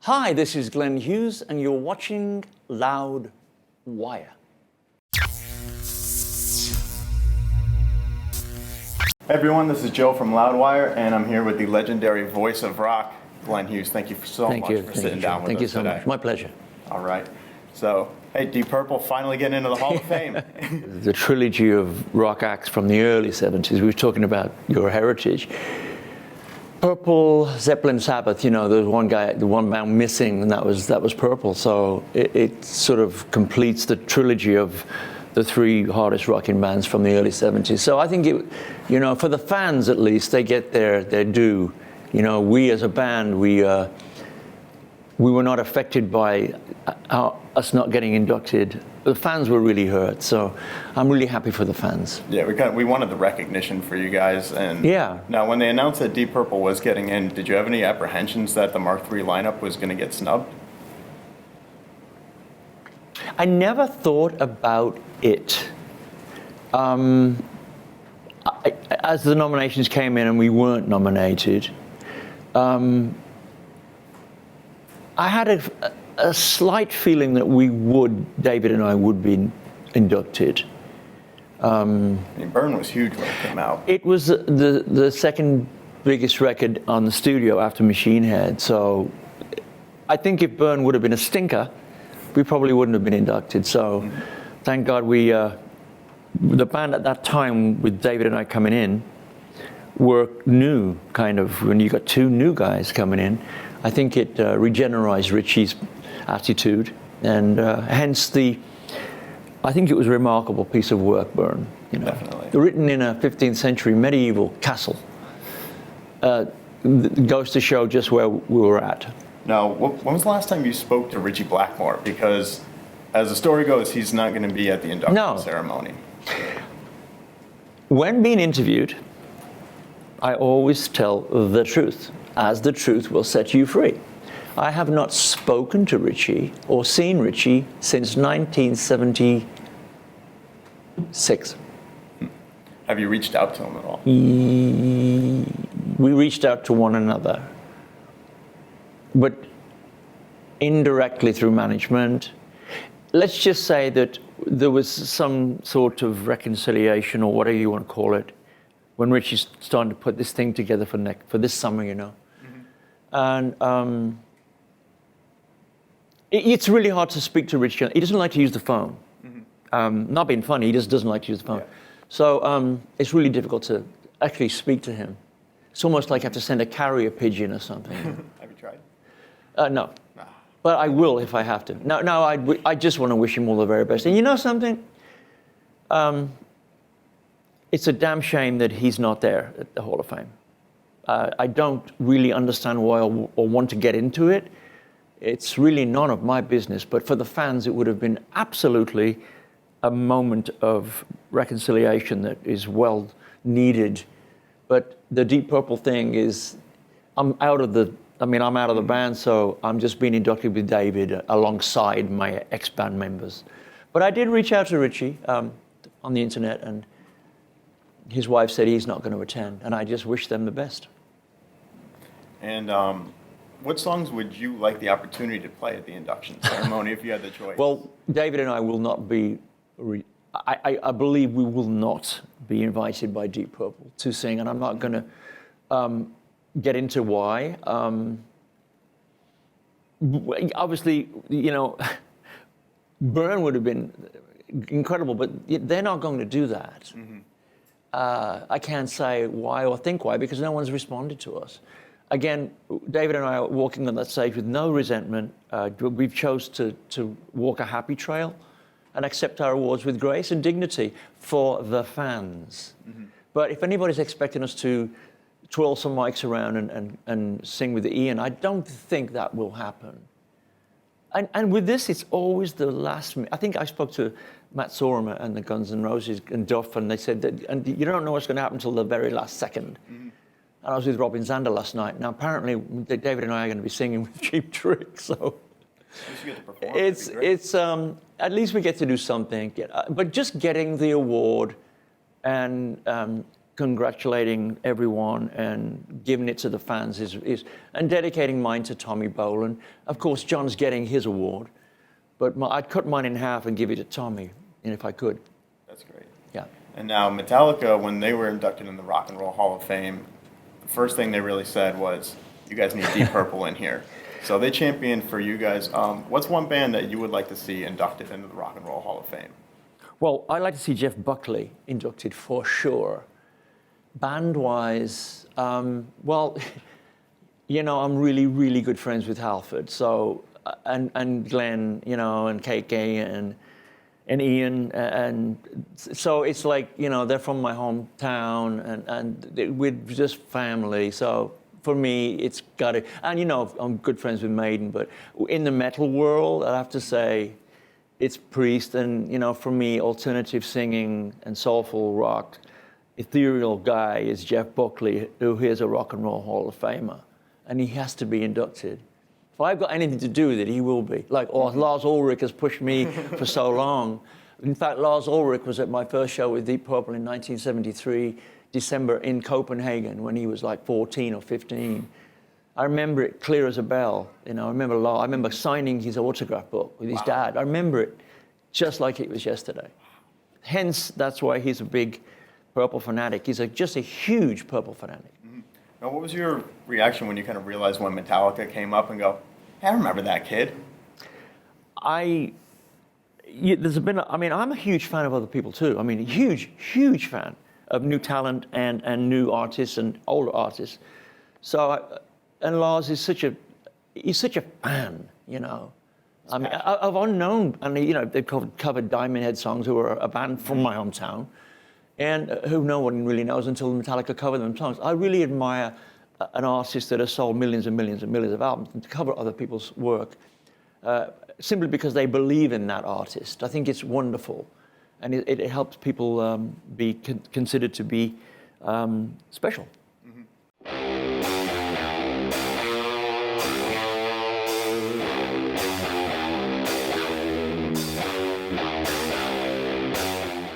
Hi, this is Glenn Hughes, and you're watching Loudwire. Hey everyone, this is Joe from Loudwire, and I'm here with the legendary voice of rock, Glenn Hughes. Thank you so much for sitting down with us today. Thank you so much. My pleasure. All right. So, hey, Deep Purple finally getting into the Hall of Fame. The trilogy of rock acts from the early 70s. We were talking about your heritage. Purple, Zeppelin, Sabbath, you know, there's one guy, the one band missing, and that was Purple. So it sort of completes the trilogy of the three hardest rocking bands from the early 70s. So I think it, you know, for the fans at least, they get their due. You know, we as a band, we were not affected by us not getting inducted. The fans were really hurt, so I'm really happy for the fans. Yeah, we wanted the recognition for you guys, and yeah. Now, when they announced that Deep Purple was getting in, did you have any apprehensions that the Mark III lineup was going to get snubbed? I never thought about it. As the nominations came in and we weren't nominated, I had a slight feeling that David and I would be inducted. I mean, Burn was huge when it came out. It was the second biggest record on the studio after Machine Head, so I think if Burn would have been a stinker, we probably wouldn't have been inducted. So thank God the band at that time with David and I coming in were new, kind of, when you got two new guys coming in. I think it regenerated Richie's attitude, and hence I think it was a remarkable piece of work, Burn. You know, definitely. Written in a 15th century medieval castle. Goes to show just where we were at. Now, when was the last time you spoke to Richie Blackmore? Because as the story goes, he's not going to be at the induction ceremony. When being interviewed, I always tell the truth, as the truth will set you free. I have not spoken to Richie or seen Richie since 1976. Have you reached out to him at all? We reached out to one another, but indirectly through management. Let's just say that there was some sort of reconciliation, or whatever you want to call it, when Richie's starting to put this thing together for this summer, you know. And it's really hard to speak to Richie. He doesn't like to use the phone. Not being funny, he just doesn't like to use the phone. Yeah. So it's really difficult to actually speak to him. It's almost like you have to send a carrier pigeon or something. Have you tried? No. But I will if I have to. No, I just want to wish him all the very best. And you know something? It's a damn shame that he's not there at the Hall of Fame. I don't really understand why or want to get into it. It's really none of my business. But for the fans, it would have been absolutely a moment of reconciliation that is well needed. But the Deep Purple thing is, I'm out of the band, so I'm just being inducted with David alongside my ex-band members. But I did reach out to Richie on the internet, and his wife said he's not going to attend, and I just wish them the best. And what songs would you like the opportunity to play at the induction ceremony if you had the choice? Well, David and I will not be, I believe we will not be invited by Deep Purple to sing, and I'm not going to get into why. Obviously, you know, Burn would have been incredible, but they're not going to do that. I can't say why or think why, because no one's responded to us. Again, David and I are walking on that stage with no resentment. We've chose to walk a happy trail and accept our awards with grace and dignity for the fans. But if anybody's expecting us to twirl some mics around and sing with Ian, I don't think that will happen. And with this, it's always the last minute. I think I spoke to Matt Sorum and the Guns N' Roses and Duff, and they said that, and you don't know what's going to happen until the very last second. And I was with Robin Zander last night. Now, apparently, David and I are going to be singing with Cheap Trick, so it's at least we get to do something. But just getting the award and congratulating everyone and giving it to the fans and dedicating mine to Tommy Bolan. Of course, John's getting his award, but I'd cut mine in half and give it to Tommy, and if I could. That's great. Yeah. And now Metallica, when they were inducted in the Rock and Roll Hall of Fame, the first thing they really said was, you guys need Deep Purple in here. So they championed for you guys. What's one band that you would like to see inducted into the Rock and Roll Hall of Fame? Well, I'd like to see Jeff Buckley inducted for sure. Band-wise, well, you know, I'm really, really good friends with Halford. So, and Glenn, you know, and KK and Ian, and so it's like, you know, they're from my hometown, and we're just family. So for me, it's got to, and you know, I'm good friends with Maiden, but in the metal world, I have to say, it's Priest, and you know, for me, alternative singing and soulful rock, ethereal guy is Jeff Buckley, who is a Rock and Roll Hall of Famer, and he has to be inducted. If I've got anything to do with it, he will be. Like, or Lars Ulrich has pushed me for so long. In fact, Lars Ulrich was at my first show with Deep Purple in 1973, December in Copenhagen, when he was like 14 or 15. I remember it clear as a bell. You know, I remember signing his autograph book with his dad. I remember it just like it was yesterday. Hence, that's why he's a big Purple fanatic. He's just a huge Purple fanatic. Mm-hmm. Now, what was your reaction when you kind of realized when Metallica came up and go, hey, I remember that kid? I'm a huge fan of other people too. I mean, a huge fan of new talent and new artists and older artists. So, and Lars is such a fan, you know. I mean, of unknown, and you know, they've covered Diamond Head songs, who are a band from my hometown, and who no one really knows until Metallica cover them songs. I really admire an artist that has sold millions and millions and millions of albums and to cover other people's work, simply because they believe in that artist. I think it's wonderful, and it helps people be considered to be special.